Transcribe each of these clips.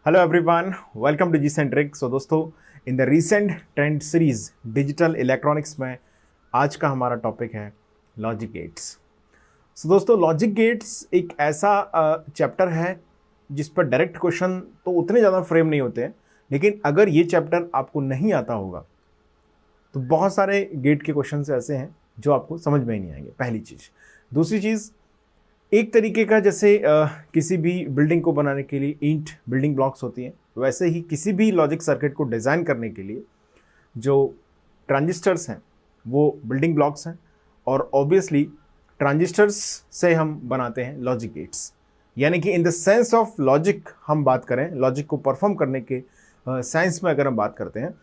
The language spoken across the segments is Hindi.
Hello everyone, welcome to Gcentric। सो दोस्तों, in the recent trend series digital electronics में आज का हमारा टॉपिक है लॉजिक गेट्स। सो दोस्तों, लॉजिक गेट्स एक ऐसा चैप्टर है जिस पर डायरेक्ट क्वेश्चन तो उतने ज़्यादा फ्रेम नहीं होते हैं, लेकिन अगर ये चैप्टर आपको नहीं आता होगा तो बहुत सारे गेट के क्वेश्चन ऐसे हैं जो आपको समझ में ही नहीं आएंगे, पहली चीज़। दूसरी चीज़, एक तरीके का जैसे किसी भी बिल्डिंग को बनाने के लिए ईंट बिल्डिंग ब्लॉक्स होती हैं, वैसे ही किसी भी लॉजिक सर्किट को डिज़ाइन करने के लिए जो ट्रांजिस्टर्स हैं वो बिल्डिंग ब्लॉक्स हैं, और ऑब्वियसली ट्रांजिस्टर्स से हम बनाते हैं लॉजिक गेट्स। यानी कि in the sense of logic हम बात करें, लॉजिक को परफॉर्म करने के साइंस में अगर हम बात करते हैं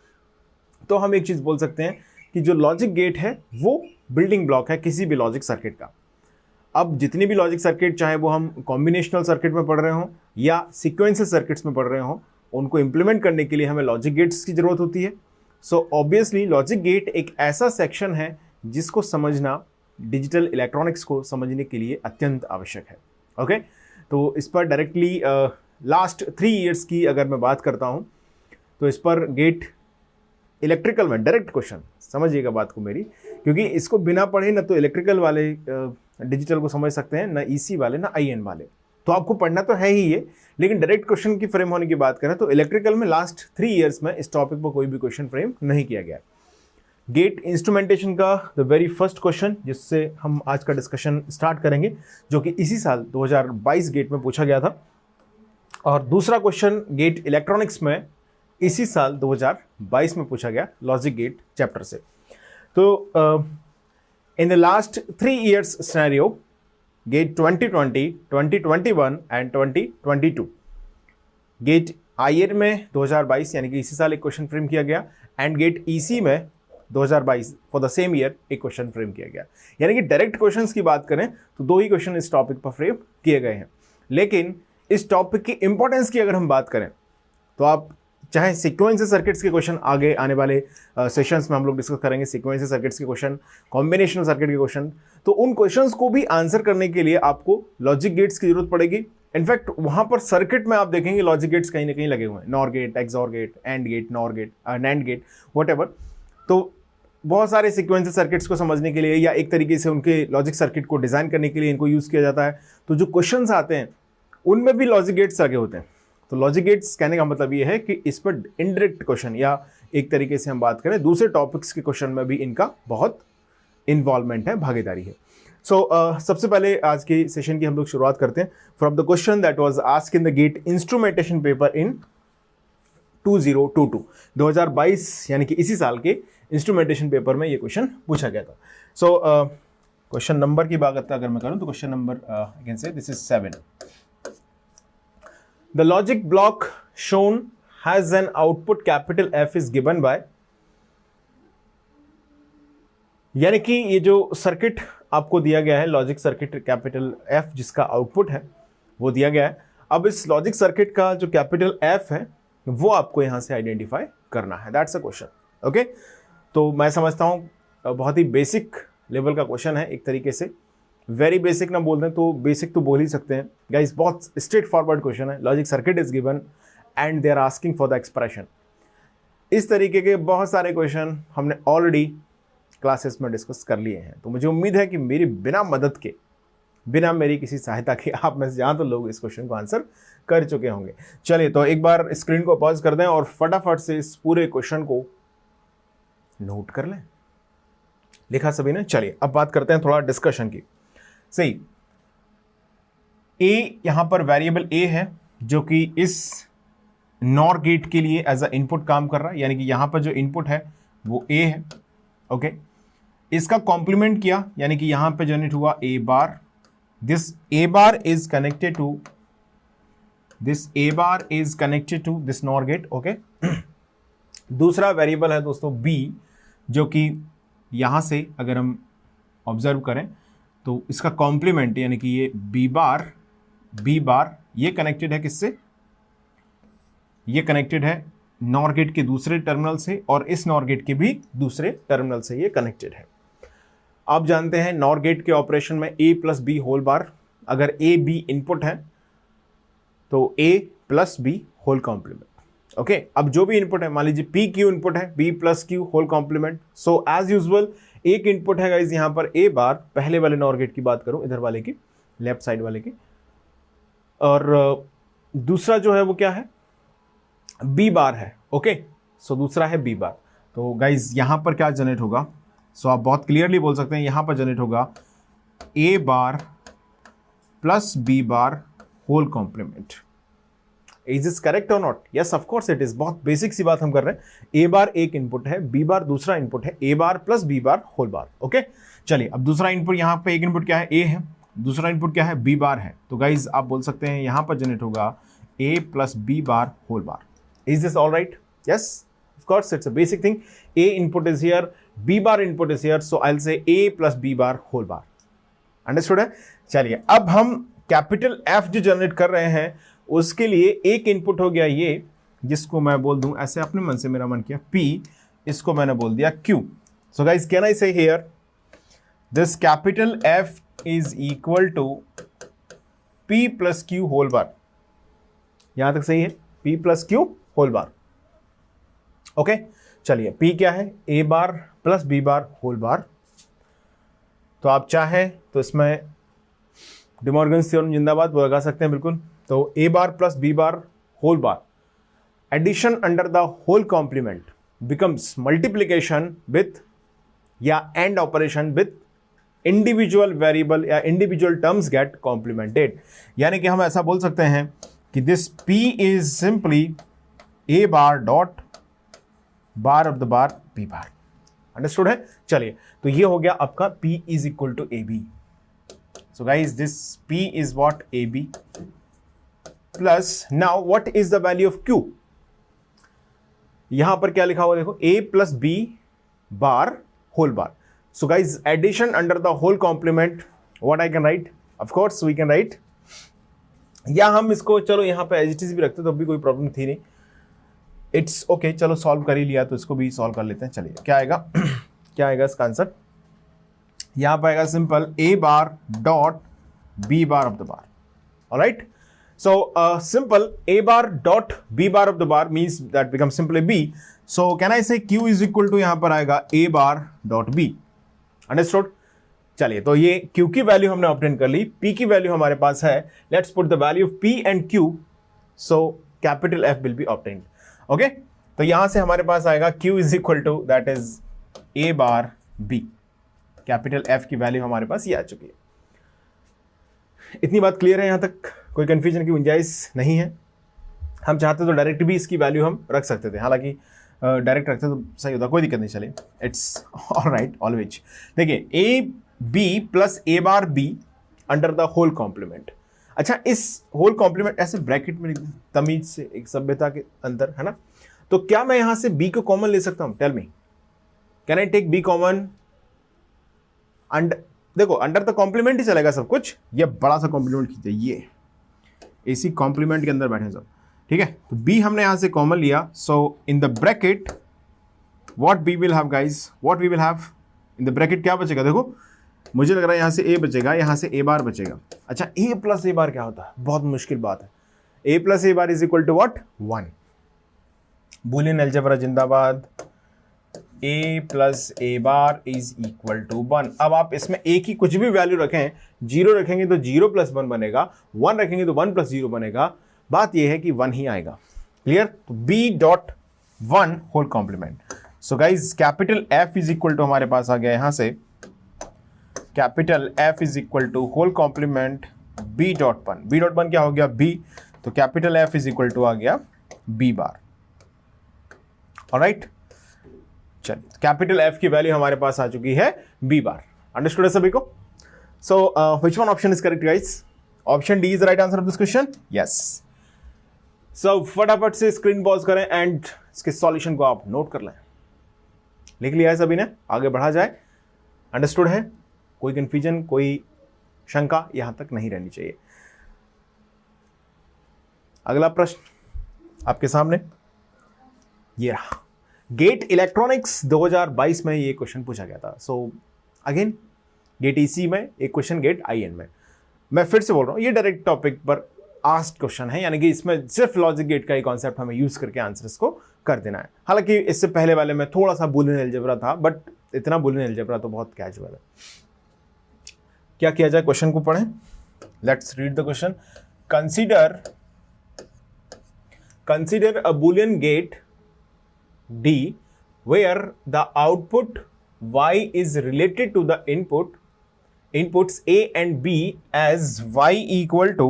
तो हम एक चीज़ बोल सकते हैं कि जो लॉजिक गेट है वो बिल्डिंग ब्लॉक है किसी भी लॉजिक सर्किट का। अब जितनी भी लॉजिक सर्किट, चाहे वो हम कॉम्बिनेशनल सर्किट में पढ़ रहे हों या सीक्वेंशियल सर्किट्स में पढ़ रहे हों, उनको इम्प्लीमेंट करने के लिए हमें लॉजिक गेट्स की ज़रूरत होती है। सो ऑब्वियसली लॉजिक गेट एक ऐसा सेक्शन है जिसको समझना डिजिटल इलेक्ट्रॉनिक्स को समझने के लिए अत्यंत आवश्यक है। ओके, तो इस पर डायरेक्टली लास्ट 3 ईयर्स की अगर मैं बात करता हूँ तो इस पर गेट इलेक्ट्रिकल में डायरेक्ट क्वेश्चन, समझिएगा बात को मेरी, क्योंकि इसको बिना पढ़े ना तो इलेक्ट्रिकल वाले डिजिटल को समझ सकते हैं, ना ईसी वाले, ना आईएन वाले। तो आपको पढ़ना तो है ही ये, लेकिन डायरेक्ट क्वेश्चन की फ्रेम होने की बात करें तो इलेक्ट्रिकल में लास्ट 3 ईयर्स में इस टॉपिक पर कोई भी क्वेश्चन फ्रेम नहीं किया गया। गेट इंस्ट्रूमेंटेशन का द वेरी फर्स्ट क्वेश्चन जिससे हम आज का डिस्कशन स्टार्ट करेंगे, जो कि इसी साल 2022 गेट में पूछा गया था, और दूसरा क्वेश्चन गेट इलेक्ट्रॉनिक्स में इसी साल 2022 में पूछा गया लॉजिक गेट चैप्टर से। तो in the last 3 years scenario, gate 2020, 2021 and 2022, gate IN में 2022 यानी कि इसी साल एक क्वेश्चन फ्रेम किया गया, एंड गेट ईसी में 2022 फॉर द सेम ईयर एक क्वेश्चन फ्रेम किया गया। यानी कि डायरेक्ट क्वेश्चंस की बात करें तो 2 ही क्वेश्चन इस टॉपिक पर फ्रेम किए गए हैं। लेकिन इस टॉपिक की इंपॉर्टेंस की अगर हम बात करें तो आप चाहे सीक्वेंशियल सर्किट्स के क्वेश्चन आगे आने वाले सेशंस में हम लोग डिस्कस करेंगे, सीक्वेंशियल सर्किट्स के क्वेश्चन, कॉम्बिनेशनल सर्किट के क्वेश्चन, तो उन क्वेश्चंस को भी आंसर करने के लिए आपको लॉजिक गेट्स की जरूरत पड़ेगी। इनफैक्ट वहां पर सर्किट में आप देखेंगे लॉजिक गेट्स कहीं ना कहीं लगे हुए हैं, NOR gate, XOR gate, AND gate, NOR gate, NAND gate, whatever. तो बहुत सारे सीक्वेंशियल सर्किट्स को समझने के लिए या एक तरीके से उनके लॉजिक सर्किट को डिजाइन करने के लिए इनको यूज किया जाता है। तो जो क्वेश्चंस आते हैं उनमें भी लॉजिक गेट्स लगे होते हैं। तो लॉजिक गेट्स कहने का मतलब ये है कि इस पर इनडायरेक्ट क्वेश्चन या एक तरीके से हम बात करें दूसरे टॉपिक्स के क्वेश्चन में भी इनका बहुत इन्वॉल्वमेंट है, भागीदारी है। सो सबसे पहले आज की सेशन की हम लोग शुरुआत करते हैं from the question that was asked in the GATE instrumentation paper in 2022, 2022 यानी कि इसी साल के इंस्ट्रूमेंटेशन पेपर में ये क्वेश्चन पूछा गया था। सो क्वेश्चन नंबर की बात अगर मैं करूं तो question number I can say this is 7। The logic block shown has an output capital F is given by, यानी कि ये जो सर्किट आपको दिया गया है लॉजिक सर्किट कैपिटल F जिसका आउटपुट है वो दिया गया है। अब इस लॉजिक सर्किट का जो कैपिटल F है वो आपको यहां से आइडेंटिफाई करना है। That's a question. ओके, तो मैं समझता हूं बहुत ही बेसिक लेवल का क्वेश्चन है, एक तरीके से वेरी बेसिक ना बोल दें तो बेसिक तो बोल ही सकते हैं गाइस। बहुत स्ट्रेट फॉरवर्ड क्वेश्चन है। Logic circuit is given and they are asking for the expression. इस तरीके के बहुत सारे क्वेश्चन हमने ऑलरेडी क्लासेस में डिस्कस कर लिए हैं, तो मुझे उम्मीद है कि मेरी बिना मदद के, बिना मेरी किसी सहायता के आप में से जहाँ तो लोग इस क्वेश्चन को आंसर कर चुके होंगे। चलिए, तो एक बार स्क्रीन को पॉज कर दें और फटाफट से इस पूरे क्वेश्चन को नोट कर लें। लिखा सभी ने? चलिए अब बात करते हैं थोड़ा डिस्कशन की। सही, ए यहां पर वेरिएबल ए है जो कि इस नॉर गेट के लिए एज अ इनपुट काम कर रहा है, यानी कि यहां पर जो इनपुट है वो ए है। ओके, इसका कॉम्प्लीमेंट किया, यानी कि यहां पे जनरेट हुआ A bar. This A bar is connected to this NOR gate. Okay, दूसरा वेरिएबल है दोस्तों बी, जो कि यहां से अगर हम ऑब्जर्व करें तो इसका कॉम्प्लीमेंट यानी कि ये बी बार ये कनेक्टेड है किससे? ये कनेक्टेड है नॉर गेट के दूसरे टर्मिनल से, और इस नॉर गेट के भी दूसरे टर्मिनल से ये कनेक्टेड है। आप जानते हैं नॉर गेट के ऑपरेशन में a plus B whole bar, अगर a b इनपुट है तो a plus B whole complement. Okay, अब जो भी इनपुट है, मान लीजिए पी क्यू इनपुट है, B plus Q whole complement. So as usual एक इनपुट है गाइज यहाँ पर ए बार, पहले वाले नॉर गेट की बात करूं, इधर वाले की, लेफ्ट साइड वाले की, और दूसरा जो है वो क्या है, बी बार है। ओके, सो दूसरा है बी बार। तो गाइज यहाँ पर क्या जनरेट होगा, सो आप बहुत क्लियरली बोल सकते हैं यहाँ पर जनरेट होगा A bar plus B bar whole complement. Is this correct और not? Yes of course it is. बहुत बेसिक सी बात हम कर रहे हैं। ए बार एक इनपुट है, बी बार दूसरा इनपुट है, A bar plus B bar whole bar. Okay, चलिए अब दूसरा इनपुट, यहाँ पे एक इनपुट क्या है, ए है, दूसरा इनपुट क्या है, बी बार है। तो गाइज आप बोल सकते हैं यहाँ पर जनरेट होगा A plus B bar whole bar. Is this all right? Yes of course, it's a basic thing. A input is here, B bar input is here, so I will say A plus B bar whole bar. Understood है? चलिए अब हम कैपिटल एफ जो जनरेट कर रहे हैं उसके लिए एक इनपुट हो गया ये, जिसको मैं बोल दूं ऐसे, अपने मन से मेरा मन किया P, इसको मैंने बोल दिया Q। So guys can I say here this capital F is equal to P plus Q whole bar. यहां तक सही है? P plus Q whole bar. Okay, चलिए P क्या है, A bar plus B bar whole bar. तो आप चाहें तो इसमें डिमॉर्गन्स थ्योरम जिंदाबाद वो लगा सकते हैं बिल्कुल। तो A bar plus B bar whole bar, addition under the whole complement becomes multiplication with या and operation with individual variable या इंडिविजुअल टर्म्स गेट कॉम्प्लीमेंटेड। यानी कि हम ऐसा बोल सकते हैं कि this P is simply A bar dot bar of the bar B bar. Understood है? चलिए, तो ये हो गया आपका P is equal to A B. So guys, this P is what? AB plus now what is the value of Q? यहां पर क्या लिखा हुआ देखो, A plus B bar whole bar. So guys, addition under the whole complement, what I can write? Of course we can write, या हम इसको चलो यहाँ पे as it is भी रखते तो भी कोई प्रॉब्लम थी नहीं। इट्स ओके, चलो सॉल्व कर ही लिया तो इसको भी सॉल्व कर लेते हैं। चलिए क्या आएगा क्या आएगा इसका आंसर? यहां पर आएगा simple A bar dot B bar of the bar. Alright, so simple A bar dot B bar of the bar means that become simply B. So can I say Q is equal to, यहां पर आएगा A bar dot B. Understood? चलिए, तो ये क्यू की वैल्यू हमने ऑब्टेन कर ली, पी की वैल्यू हमारे पास है। Let's put the value of P and Q, so capital F will be obtained. Okay, तो यहां से हमारे पास आएगा Q is equal to that is A bar B. Capital F की वैल्यू हमारे पास ये आ चुकी है। इतनी बात क्लियर है? यहां तक कोई कंफ्यूजन की गुंजाइश नहीं है? हम चाहते तो डायरेक्ट भी इसकी वैल्यू हम रख सकते थे, हालांकि डायरेक्ट रखते तो सही होता, कोई दिक्कत नहीं। चलिए, इट्स ऑलराइट ऑलवेज। देखिए A B plus A bar B under the whole complement. अच्छा, इस होल कॉम्प्लीमेंट ऐसे ब्रैकेट में तमीज से, एक सभ्यता के अंदर, है ना? तो क्या मैं यहां से बी को कॉमन ले सकता हूं? Tell me, can I take B common? देखो अंडर द कॉम्प्लीमेंट ही चलेगा सब कुछ। ये बड़ा सा कॉम्प्लीमेंट खींचे, ये इसी कॉम्प्लीमेंट के अंदर बैठे सब, ठीक है? तो बी हमने यहां से कॉमन लिया। So in the bracket what we will have guys, what we will have in the bracket, क्या बचेगा? देखो मुझे लग रहा है यहां से ए बचेगा, यहां से ए बार बचेगा। अच्छा, ए प्लस ए बार क्या होता है? बहुत मुश्किल बात है। A plus A bar is equal to what? 1। Boolean algebra जिंदाबाद। a plus A bar is equal to 1। अब आप इसमें a की कुछ भी वैल्यू रखें, 0 रखेंगे तो 0 प्लस 1 बनेगा, 1 रखेंगे तो 1 प्लस 0 बनेगा। बात यह है कि 1 ही आएगा। क्लियर? तो b dot 1 whole complement. So guys capital F is equal to हमारे पास आ गया यहां से, capital F is equal to whole complement b dot 1। b dot 1 क्या हो गया? b। तो capital F is equal to आ गया b बार। ऑलराइट, चलिए कैपिटल F की वैल्यू हमारे पास आ चुकी है B बार। अंडरस्टूड है सभी को? So which one option is correct guys? Option D is the right answer of this question. Yes. So फटाफट से स्क्रीन पॉज करें एंड इसके सॉल्यूशन को आप नोट कर लें। लिख लिया है सभी ने? आगे बढ़ा जाए। अंडरस्टूड है? कोई कंफ्यूजन, कोई शंका यहां तक नहीं रहनी चाहिए। अगला प्रश्न आपके सामने ये रहा। गेट इलेक्ट्रॉनिक्स 2022 में ये क्वेश्चन पूछा गया था। सो अगेन गेट ईसी में एक क्वेश्चन, गेट आईएन में। मैं फिर से बोल रहा हूँ, ये डायरेक्ट टॉपिक पर आस्क्ड क्वेश्चन है, यानी कि इसमें सिर्फ लॉजिक गेट का ही कॉन्सेप्ट हमें यूज करके आंसर्स को कर देना है। हालांकि इससे पहले वाले में थोड़ा सा बूलियन अलजेब्रा था, बट इतना बूलियन अलजेब्रा तो बहुत कैजुअल है। क्या किया जाए, क्वेश्चन को पढ़ें। Let's read the question. Consider a Boolean gate D where the output y is related to the inputs a and b as y equal to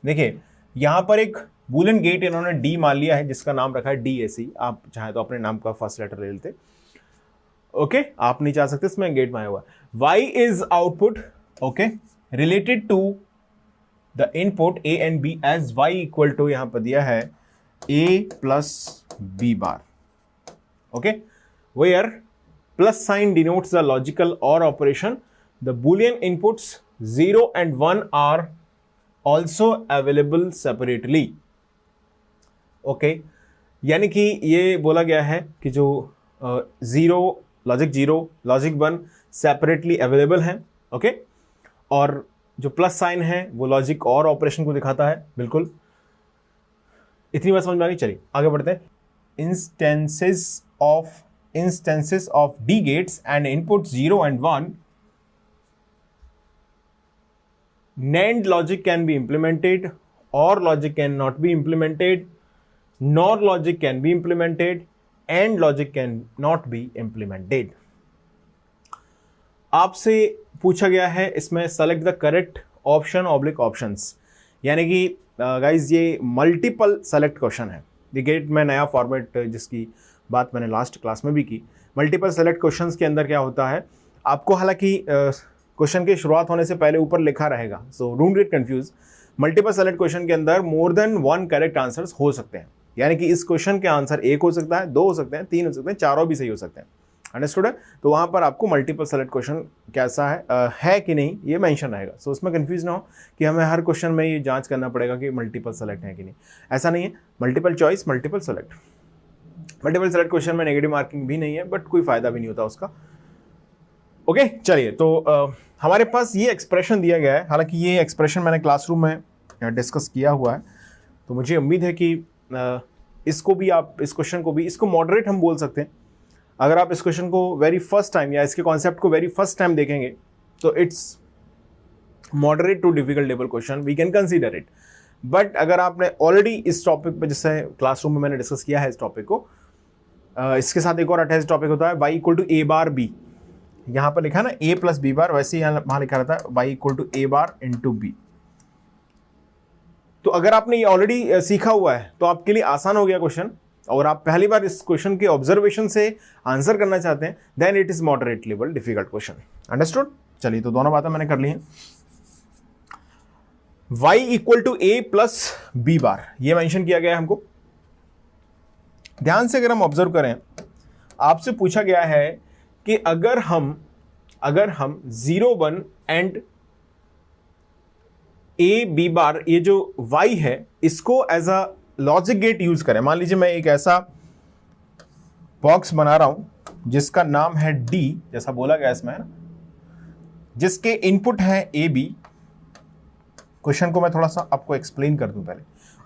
देखिए यहां पर एक बूलियन गेट इन्होंने D मान लिया है, जिसका नाम रखा है DAC। आप चाहे तो अपने नाम का फर्स्ट लेटर ले लेते। ओके, आप नहीं चाह सकते, इसमें गेट माया हुआ y is output, okay, related to the input a and b as y equal to, यहां पर दिया है a plus b bar, okay, where plus sign denotes the logical OR operation. The boolean inputs 0 and 1 are also available separately. okay, यानी कि ये बोला गया है कि जो लॉजिक 0 लॉजिक 1 सेपरेटली अवेलेबल हैं, ओके, और जो प्लस साइन है वो लॉजिक OR ऑपरेशन को दिखाता है। बिल्कुल इतनी बात समझ में आ गई। चलिए आगे बढ़ते हैं। Instances of D gates and input 0 and 1, NAND logic can be implemented, OR logic can not be implemented, NOR logic can be implemented, AND logic can not be implemented. आपसे पूछा गया है इसमें select the correct option oblique options, यानी कि गाइज ये मल्टीपल सेलेक्ट क्वेश्चन है। ये गेट में नया फॉर्मेट जिसकी बात मैंने लास्ट क्लास में भी की। मल्टीपल सेलेक्ट क्वेश्चंस के अंदर क्या होता है, आपको हालांकि क्वेश्चन की शुरुआत होने से पहले ऊपर लिखा रहेगा, so don't get confuse. Multiple select question के अंदर मोर देन 1 करेक्ट आंसर्स हो सकते हैं, यानी कि इस क्वेश्चन के आंसर 1 हो सकता है, 2 हो सकते हैं, 3 हो सकते हैं, चारों भी सही हो सकते हैं। अंडरस्टूड है? तो वहाँ पर आपको मल्टीपल सेलेक्ट क्वेश्चन कैसा है कि नहीं ये मेंशन रहेगा। सो उसमें कंफ्यूज ना हो कि हमें हर क्वेश्चन में ये जांच करना पड़ेगा कि मल्टीपल सेलेक्ट है कि नहीं। ऐसा नहीं है, multiple choice multiple select. Multiple select question में नेगेटिव मार्किंग भी नहीं है, बट कोई फायदा भी नहीं होता उसका। ओके, चलिए तो हमारे पास ये एक्सप्रेशन दिया गया है। हालांकि ये एक्सप्रेशन मैंने क्लासरूम में डिस्कस किया हुआ है, तो मुझे उम्मीद है कि इसको भी आप, इस क्वेश्चन को भी, इसको मॉडरेट हम बोल सकते हैं। अगर आप इस क्वेश्चन को वेरी फर्स्ट टाइम या इसके कॉन्सेप्ट को वेरी फर्स्ट टाइम देखेंगे तो it's moderate to difficult level question, we can consider it. But अगर आपने ऑलरेडी इस टॉपिक पे, जैसे क्लासरूम में मैंने डिस्कस किया है इस टॉपिक को, इसके साथ एक और अटैच टॉपिक होता है y equal to a bar b। यहाँ पर लिखा है ना a प्लस बी बार, वैसे ही वहाँ लिखा रहता है y equal to a bar into b। तो अगर आपने ये ऑलरेडी सीखा हुआ है तो आपके लिए आसान हो गया क्वेश्चन, और आप पहली बार इस क्वेश्चन के ऑब्जर्वेशन से आंसर करना चाहते हैं, then it is moderate level difficult question. Understood? चलिए, तो दोनों बातें मैंने कर ली हैं। y equal to a plus B bar, ये मेंशन किया गया है हमको। ध्यान से अगर हम ऑब्जर्व करें, आपसे पूछा गया है कि अगर हम 0 1 एंड a b बार, ये जो y है, इसको as a logic gate use करें। मान लीजिए मैं एक ऐसा बॉक्स बना रहा हूं जिसका नाम है D, जैसा बोला गया इसमें, जिसके इनपुट है a b। क्वेश्चन को मैं थोड़ा सा आपको एक्सप्लेन कर दूं पहले,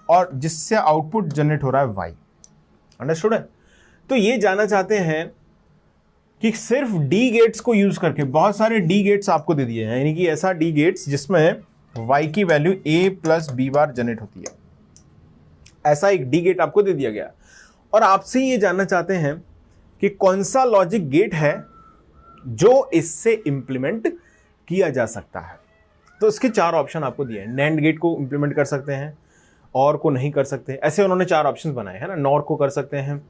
और जिससे आउटपुट जनरेट हो रहा है y। अंडरस्टूड है? तो ये जानना चाहते हैं कि सिर्फ D गेट्स को यूज करके, बहुत सारे D गेट्स आपको दे दिए हैं, यानी कि ऐसा D गेट्स जिसमें y की value a plus B bar generate होती है, ऐसा एक D गेट आपको दे दिया गया। और आपसे ये जानना चाहते हैं कि कौन सा लॉजिक गेट है जो इससे इंप्लीमेंट किया जा सकता है। तो इसके 4 ऑप्शन आपको दिए हैं। NAND गेट को इंप्लीमेंट कर सकते हैं, OR को नहीं कर सकते, ऐसे उन्होंने 4 ऑप्शंस बनाए हैं ना। NOR को कर सकते हैं,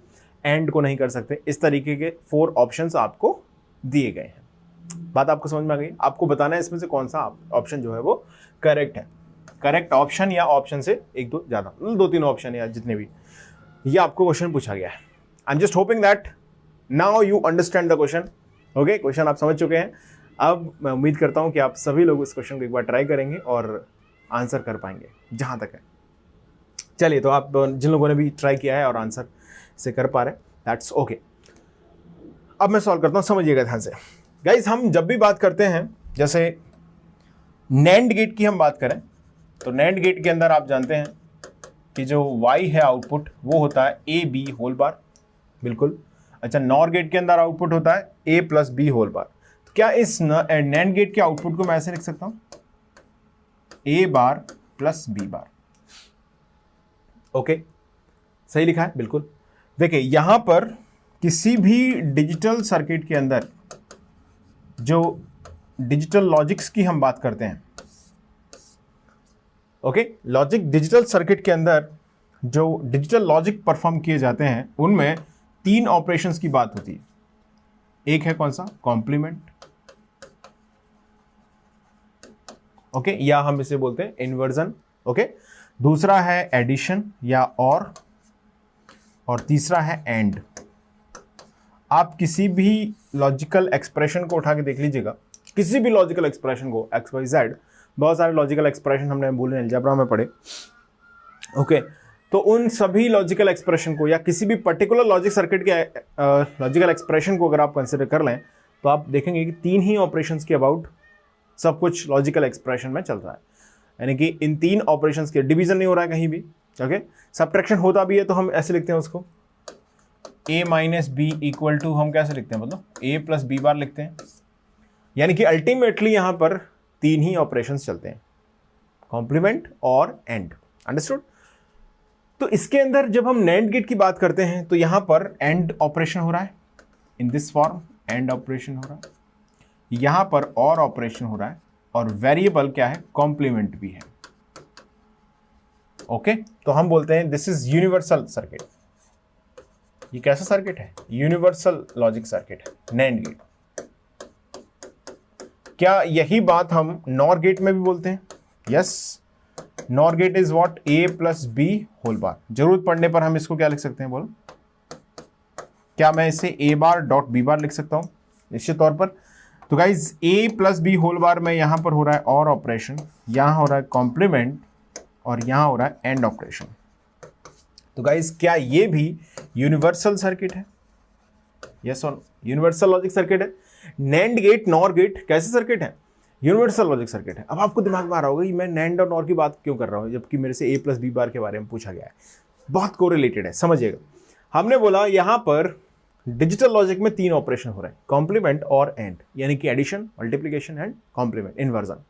AND को नहीं कर सकते, इस तरीके के 4 ऑप्शंस आपको दिए गए हैं। बात आपको समझ में आ गई? आपको बताना है इसमें से कौन सा ऑप्शन जो है वो करेक्ट है। करेक्ट ऑप्शन या ऑप्शन से 1-2 ज़्यादा, 2-3 ऑप्शन या जितने भी, ये आपको क्वेश्चन पूछा गया है। I am just hoping that now you understand the question. Okay, question आप समझ चुके हैं। अब मैं उम्मीद करता हूँ कि आप सभी लोग इस क्वेश्चन को एक बार ट्राई करेंगे और आंसर कर पाएंगे जहाँ तक है। चलिए, तो आप जिन लोगों ने भी ट्राई किया है और आंसर से कर पा रहे हैं, दैट्स ओके। अब मैं सॉल्व करता हूँ, समझिएगा ध्यान से। गाइज, हम जब भी बात करते हैं, जैसे नैंड गेट की हम बात करें तो नैंड गेट के अंदर आप जानते हैं कि जो y है आउटपुट वो होता है ए बी होल बार, बिल्कुल। अच्छा, नॉर गेट के अंदर आउटपुट होता है A plus B whole bar. तो क्या इस नैंड गेट के आउटपुट को मैं ऐसे लिख सकता हूं, ए बार प्लस बी बार। ओके, सही लिखा है, बिल्कुल। देखिए यहां पर किसी भी डिजिटल सर्किट के अंदर जो डिजिटल लॉजिक्स की हम बात करते हैं, ओके, लॉजिक डिजिटल सर्किट के अंदर जो डिजिटल लॉजिक परफॉर्म किए जाते हैं उनमें 3 ऑपरेशंस की बात होती है। एक है कौन सा, कॉम्प्लीमेंट, ओके, या हम इसे बोलते हैं इन्वर्जन, ओके। दूसरा है एडिशन या और तीसरा है एंड। आप किसी भी लॉजिकल एक्सप्रेशन को उठा के देख लीजिएगा, किसी भी लॉजिकल एक्सप्रेशन को, एक्स वाई जेड, बहुत सारे लॉजिकल एक्सप्रेशन हमने बूलियन अलजेब्रा में पढ़े, ओके। तो उन सभी लॉजिकल एक्सप्रेशन को या किसी भी पर्टिकुलर लॉजिक सर्किट के लॉजिकल एक्सप्रेशन को अगर आप कंसिडर कर लें तो आप देखेंगे कि 3 ही ऑपरेशंस के अबाउट सब कुछ लॉजिकल एक्सप्रेशन में चल रहा है। यानी कि इन 3 ऑपरेशंस के डिवीजन नहीं हो रहा है कहीं भी, ओके। सब्ट्रैक्शन होता भी है तो हम ऐसे लिखते हैं उसको, a minus B equal to, हम कैसे लिखते हैं, मतलब a प्लस बी बार लिखते हैं। यानी कि अल्टीमेटली यहां पर 3 ही ऑपरेशंस चलते हैं, कॉम्प्लीमेंट और एंड, अंडरस्टूड। तो इसके अंदर जब हम नैंड गेट की बात करते हैं तो यहां पर एंड ऑपरेशन हो रहा है, in this form and operation हो रहा है, यहां पर और ऑपरेशन हो रहा है, और वेरिएबल क्या है, कॉम्प्लीमेंट भी है, ओके। तो हम बोलते हैं दिस इज यूनिवर्सल सर्किट। ये कैसा सर्किट है, यूनिवर्सल लॉजिक सर्किट है, नैंड गेट। क्या यही बात हम नॉर गेट में भी बोलते हैं? Yes, NOR gate is what, A plus B whole bar. जरूरत पड़ने पर हम इसको क्या लिख सकते हैं, बोलो, क्या मैं इसे ए बार डॉट बी बार लिख सकता हूं निश्चित तौर पर। तो गाइज ए प्लस बी होल बार में यहां पर हो रहा है और ऑपरेशन, यहां हो रहा है कॉम्प्लीमेंट, और यहां हो रहा है एंड ऑपरेशन। तो गाइज क्या ये भी यूनिवर्सल सर्किट है? यस और यूनिवर्सल लॉजिक सर्किट है। नैंड गेट, नॉर गेट कैसे सर्किट है? यूनिवर्सल लॉजिक सर्किट है। अब आपको दिमाग में आ रहा होगा कि मैं नैंड और नॉर की बात क्यों कर रहा हूं जबकि मेरे से ए प्लस बी बार के बारे में पूछा गया है। बहुत कोरिलेटेड है, समझिएगा। हमने बोला यहां पर डिजिटल लॉजिक में 3 ऑपरेशन हो रहे हैं, कॉम्प्लीमेंट और एंड, यानी कि addition, multiplication and complement, inversion.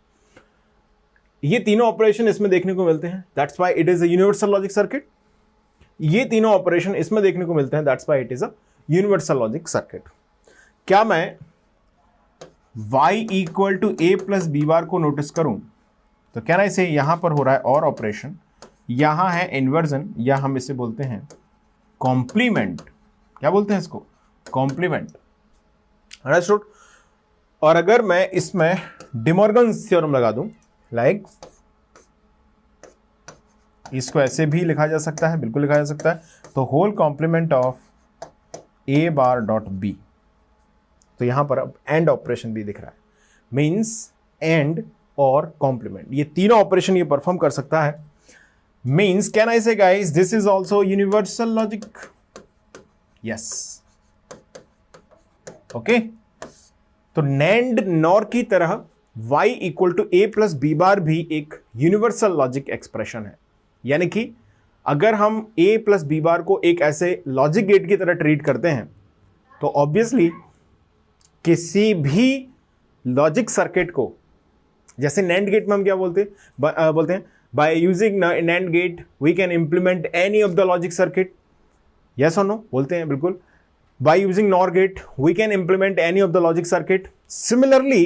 ये तीनों ऑपरेशन इसमें देखने को मिलते हैं, that's why it is a universal logic circuit. ये तीनों ऑपरेशन इसमें देखने को मिलते हैं, that's why it is a universal logic circuit. क्या मैं y equal to A plus B bar को नोटिस करूं तो क्या ना इसे यहां पर हो रहा है और ऑपरेशन, यहां है इन्वर्जन, या हम इसे बोलते हैं कॉम्प्लीमेंट। क्या बोलते हैं इसको, कॉम्प्लीमेंट, अंडरस्टूड। और अगर मैं इसमें डिमॉर्गन्स थ्योरम लगा दूं, लाइक इसको ऐसे भी लिखा जा सकता है, बिल्कुल लिखा जा सकता है, तो whole complement of A bar dot B. तो यहां पर अब एंड ऑपरेशन भी दिख रहा है, मींस एंड और कॉम्प्लीमेंट, ये तीनों ऑपरेशन ये परफॉर्म कर सकता है। Means can I say guys this is also universal logic? Yes, okay. तो नैंड नॉर की तरह y equal to A plus B bar भी एक यूनिवर्सल लॉजिक एक्सप्रेशन है। यानी कि अगर हम a प्लस बी बार को एक ऐसे लॉजिक गेट की तरह ट्रीट करते हैं तो ऑब्वियसली किसी भी लॉजिक सर्किट को, जैसे नैंड गेट में हम क्या बोलते हैं, by using NAND gate we can implement any of the logic circuit. Yes और नो बोलते हैं, बिल्कुल। By using NOR gate we can implement any of the logic circuit. Similarly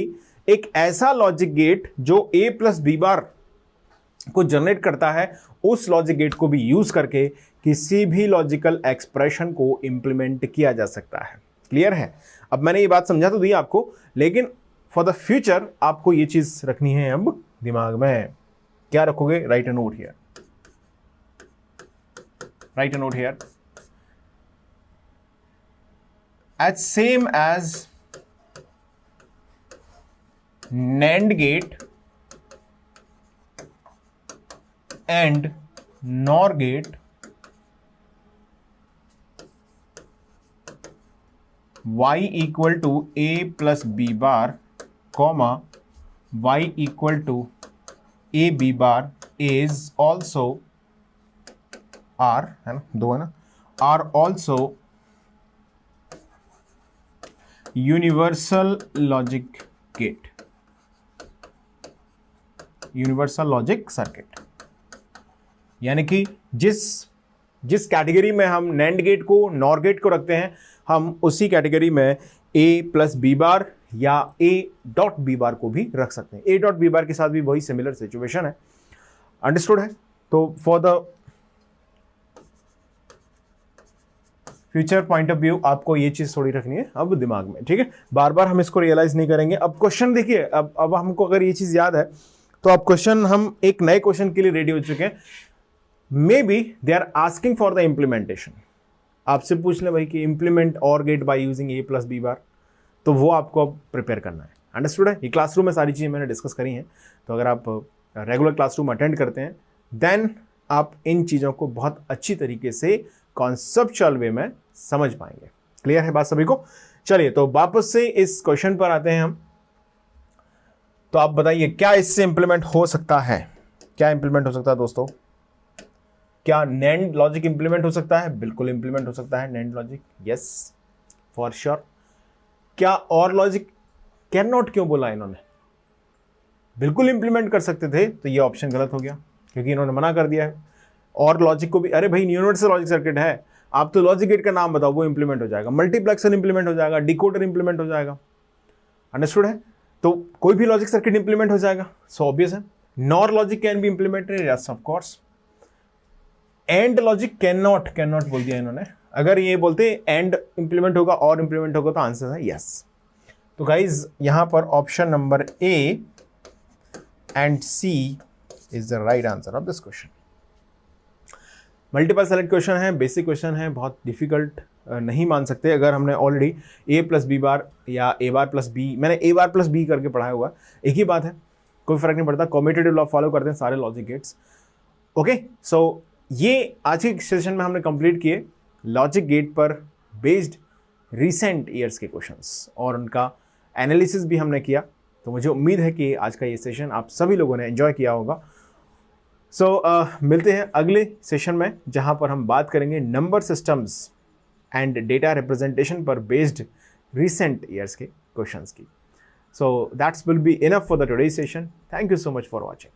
एक ऐसा लॉजिक गेट जो ए प्लस बी बार को जनरेट करता है, उस लॉजिक गेट को भी यूज करके किसी भी लॉजिकल एक्सप्रेशन को इंप्लीमेंट किया जा सकता है। क्लियर है? अब मैंने ये बात समझा तो दी आपको, लेकिन फॉर द फ्यूचर आपको ये चीज रखनी है अब दिमाग में। क्या रखोगे? Right a note here, right a note here. as same as NAND gate and NOR gate, y equal to a plus b bar, comma y equal to A B bar is also are, है ना, दो है ना, are also universal logic gate, universal logic circuit. यानी कि जिस कैटेगरी में हम नैंड गेट को, नॉर गेट को रखते हैं, हम उसी कैटेगरी में ए प्लस बी बार या ए डॉट बी बार को भी रख सकते हैं। ए डॉट बी बार के साथ भी वही सिमिलर सिचुएशन है। अंडरस्टूड है? तो for the future point of view आपको ये चीज थोड़ी रखनी है अब दिमाग में, ठीक है? बार बार हम इसको रियलाइज नहीं करेंगे। अब क्वेश्चन देखिए, अब हमको अगर ये चीज याद है तो अब क्वेश्चन, हम एक नए क्वेश्चन के लिए रेडी हो चुके हैं। Maybe they are asking for the implementation. आपसे पूछ ले भाई कि implement OR gate by using A plus B bar, तो वो आपको अब प्रिपेयर करना है। अंडरस्टूड है? ये क्लासरूम में सारी चीज़ें मैंने डिस्कस करी हैं। तो अगर आप रेगुलर क्लासरूम अटेंड करते हैं देन आप इन चीज़ों को बहुत अच्छी तरीके से कॉन्सेप्चुअल वे में समझ पाएंगे। क्लियर है बात सभी को? चलिए तो वापस से इस क्वेश्चन पर आते हैं हम। तो आप बताइए क्या इससे इंप्लीमेंट हो सकता है? क्या इंप्लीमेंट हो सकता है दोस्तों? क्या नैंड लॉजिक इंप्लीमेंट हो सकता है? बिल्कुल इंप्लीमेंट हो सकता है NAND logic, yes for sure. क्या और लॉजिक कैन नॉट क्यों बोला इन्होंने? बिल्कुल इंप्लीमेंट कर सकते थे, तो ये ऑप्शन गलत हो गया क्योंकि इन्होंने मना कर दिया है। और लॉजिक को भी, अरे भाई यूनिवर्सल लॉजिक सर्किट है, आप तो लॉजिक गेट का नाम बताओ, वो इंप्लीमेंट हो जाएगा। मल्टीप्लेक्सर इंप्लीमेंट हो जाएगा, डिकोडर इंप्लीमेंट हो जाएगा। अंडरस्टूड है? तो कोई भी लॉजिक सर्किट इंप्लीमेंट हो जाएगा, सो ऑब्वियस है। Nor logic can be implemented, yes of course. And logic can not बोल दिया इन्होंने। अगर ये बोलते एंड इंप्लीमेंट होगा और इंप्लीमेंट होगा तो आंसर है यस। तो गाइज यहां पर option number A and C is the right answer of this question. Multiple select question है, बेसिक क्वेश्चन है, बहुत डिफिकल्ट नहीं मान सकते। अगर हमने already A plus B bar या ए बार प्लस बी, मैंने ए बार प्लस बी करके पढ़ाया हुआ, एक ही बात है, कोई फर्क नहीं पड़ता। कॉम्यूटेटिव लॉ फॉलो करते हैं सारे लॉजिक गेट्स। ओके, सो ये आज के सेशन में हमने कंप्लीट किए लॉजिक गेट पर बेस्ड रीसेंट ईयर्स के क्वेश्चंस और उनका एनालिसिस भी हमने किया। तो मुझे उम्मीद है कि आज का ये सेशन आप सभी लोगों ने एंजॉय किया होगा। मिलते हैं अगले सेशन में जहां पर हम बात करेंगे number systems and data representation पर बेस्ड रीसेंट ईयर्स के क्वेश्चंस की। So that's will be enough for the today session. Thank you so much for watching.